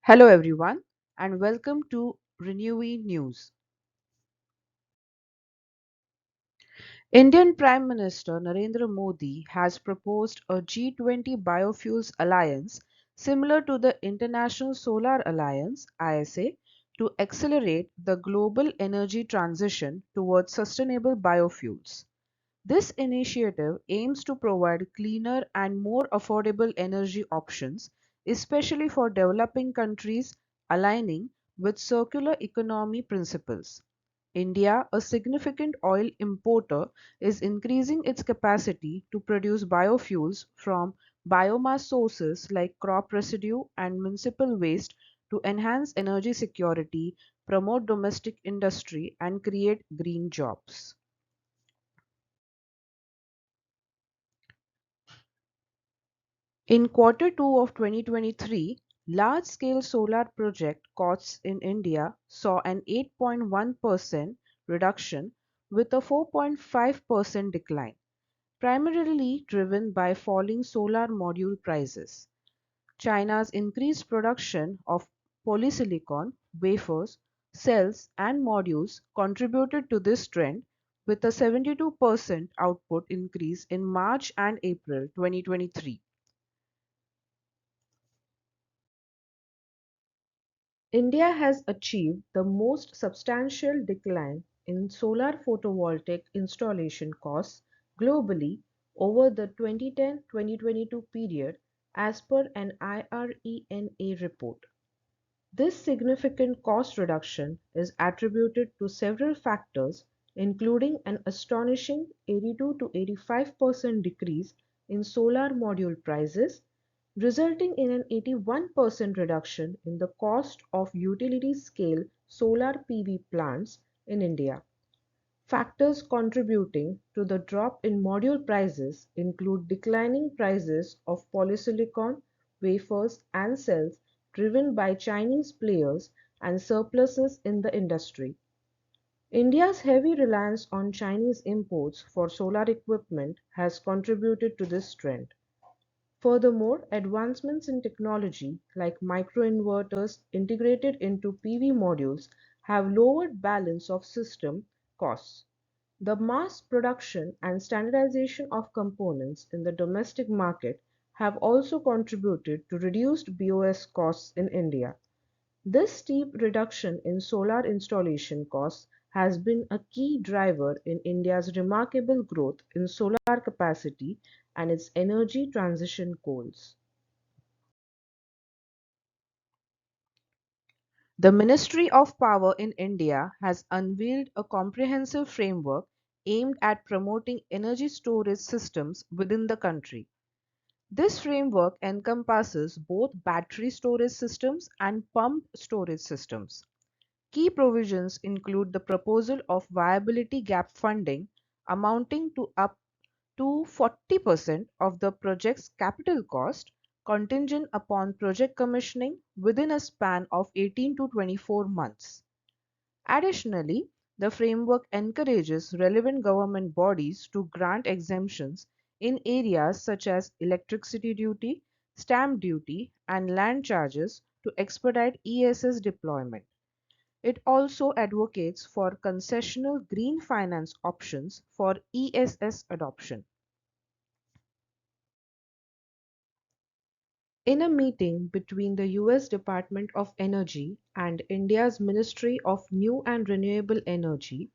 Hello everyone and welcome to RenewE News. Indian Prime Minister Narendra Modi has proposed a G20 biofuels alliance similar to the International Solar Alliance (ISA) to accelerate the global energy transition towards sustainable biofuels. This initiative aims to provide cleaner and more affordable energy options, especially for developing countries, aligning with circular economy principles. India, a significant oil importer, is increasing its capacity to produce biofuels from biomass sources like crop residue and municipal waste to enhance energy security, promote domestic industry, and create green jobs. In quarter 2 of 2023, large-scale solar project costs in India saw an 8.1% reduction with a 4.5% decline, primarily driven by falling solar module prices. China's increased production of polysilicon, wafers, cells, and modules contributed to this trend with a 72% output increase in March and April 2023. India has achieved the most substantial decline in solar photovoltaic installation costs globally over the 2010-2022 period as per an IRENA report. This significant cost reduction is attributed to several factors, including an astonishing 82 to 85% decrease in solar module prices, resulting in an 81% reduction in the cost of utility-scale solar PV plants in India. Factors contributing to the drop in module prices include declining prices of polysilicon, wafers, and cells driven by Chinese players and surpluses in the industry. India's heavy reliance on Chinese imports for solar equipment has contributed to this trend. Furthermore, advancements in technology like microinverters integrated into PV modules have lowered balance of system costs. The mass production and standardization of components in the domestic market have also contributed to reduced BOS costs in India. This steep reduction in solar installation costs has been a key driver in India's remarkable growth in solar capacity and its energy transition goals. The Ministry of Power in India has unveiled a comprehensive framework aimed at promoting energy storage systems within the country. This framework encompasses both battery storage systems and pumped storage systems. Key provisions include the proposal of viability gap funding amounting to up to 40% of the project's capital cost contingent upon project commissioning within a span of 18 to 24 months. Additionally, the framework encourages relevant government bodies to grant exemptions in areas such as electricity duty, stamp duty, and land charges to expedite ESS deployment. It also advocates for concessional green finance options for ESS adoption. In a meeting between the US Department of Energy and India's Ministry of New and Renewable Energy,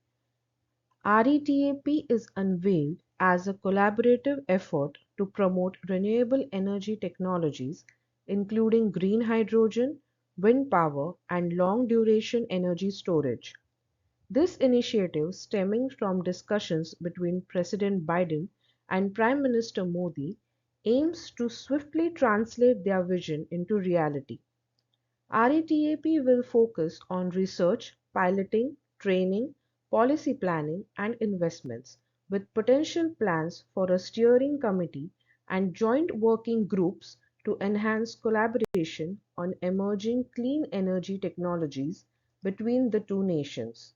RETAP is unveiled as a collaborative effort to promote renewable energy technologies, including green hydrogen, wind power, and long-duration energy storage. This initiative, stemming from discussions between President Biden and Prime Minister Modi, aims to swiftly translate their vision into reality. RETAP will focus on research, piloting, training, policy planning, and investments, with potential plans for a steering committee and joint working groups to enhance collaboration on emerging clean energy technologies between the two nations.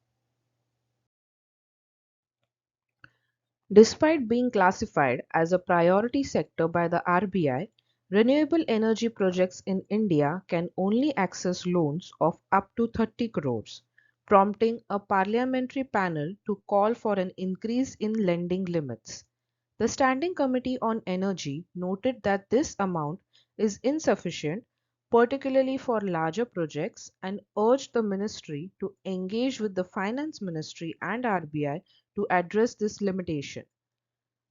Despite being classified as a priority sector by the RBI, Renewable energy projects in India can only access loans of up to 30 crores, prompting a parliamentary panel to call for an increase in lending limits. The Standing Committee on Energy noted that this amount is insufficient, particularly for larger projects, and urged the ministry to engage with the Finance Ministry and RBI to address this limitation.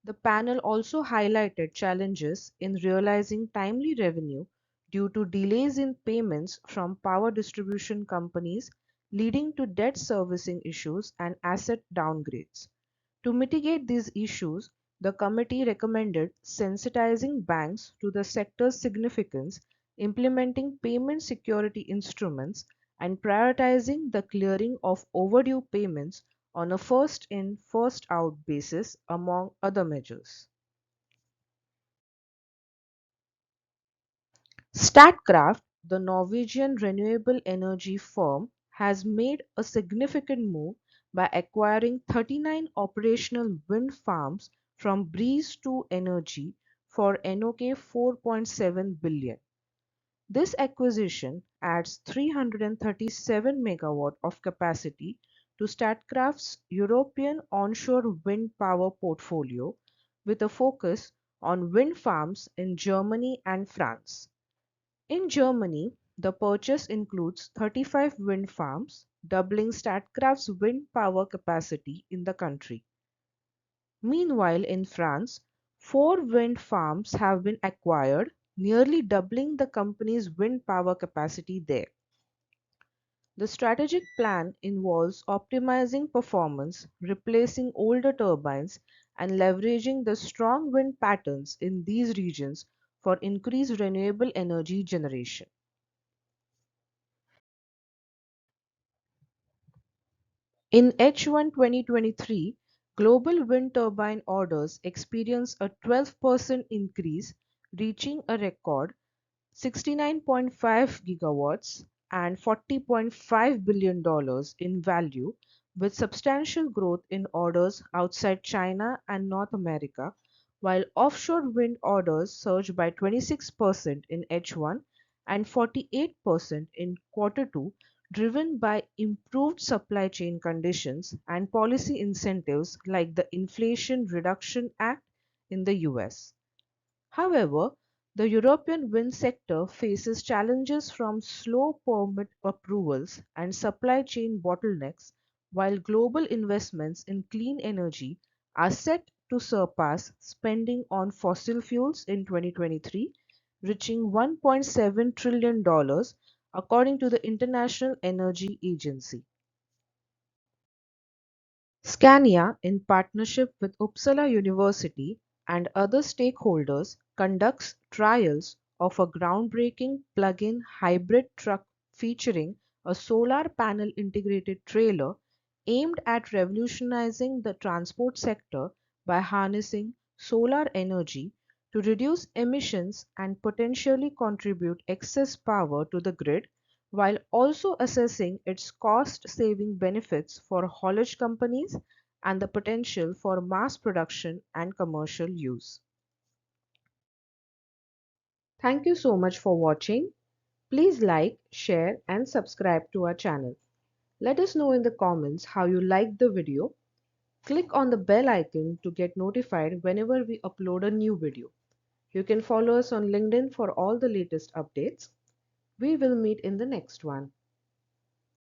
The panel also highlighted challenges in realizing timely revenue due to delays in payments from power distribution companies, leading to debt servicing issues and asset downgrades. To mitigate these issues, the committee recommended sensitizing banks to the sector's significance, implementing payment security instruments, and prioritizing the clearing of overdue payments on a first in, first out basis, among other measures. Statkraft, the Norwegian renewable energy firm, has made a significant move by acquiring 39 operational wind farms from Breeze 2 Energy for NOK 4.7 billion. This acquisition adds 337 MW of capacity to Statkraft's European onshore wind power portfolio, with a focus on wind farms in Germany and France. In Germany, the purchase includes 35 wind farms, doubling Statkraft's wind power capacity in the country. Meanwhile, in France, 4 wind farms have been acquired, nearly doubling the company's wind power capacity there. The strategic plan involves optimizing performance, replacing older turbines, and leveraging the strong wind patterns in these regions for increased renewable energy generation. In H1 2023, global wind turbine orders experienced a 12% increase, reaching a record 69.5 gigawatts and $40.5 billion in value, with substantial growth in orders outside China and North America, while offshore wind orders surged by 26% in H1 and 48% in Q2, driven by improved supply chain conditions and policy incentives like the Inflation Reduction Act in the US. However, the European wind sector faces challenges from slow permit approvals and supply chain bottlenecks, while global investments in clean energy are set to surpass spending on fossil fuels in 2023, reaching $1.7 trillion according to the International Energy Agency. Scania, in partnership with Uppsala University and other stakeholders, conducts trials of a groundbreaking plug-in hybrid truck featuring a solar panel integrated trailer aimed at revolutionizing the transport sector by harnessing solar energy to reduce emissions and potentially contribute excess power to the grid, while also assessing its cost-saving benefits for haulage companies and the potential for mass production and commercial use. Thank you so much for watching. Please like, share and subscribe to our channel. Let us know in the comments how you liked the video. Click on the bell icon to get notified whenever we upload a new video. You can follow us on LinkedIn for all the latest updates. We will meet in the next one.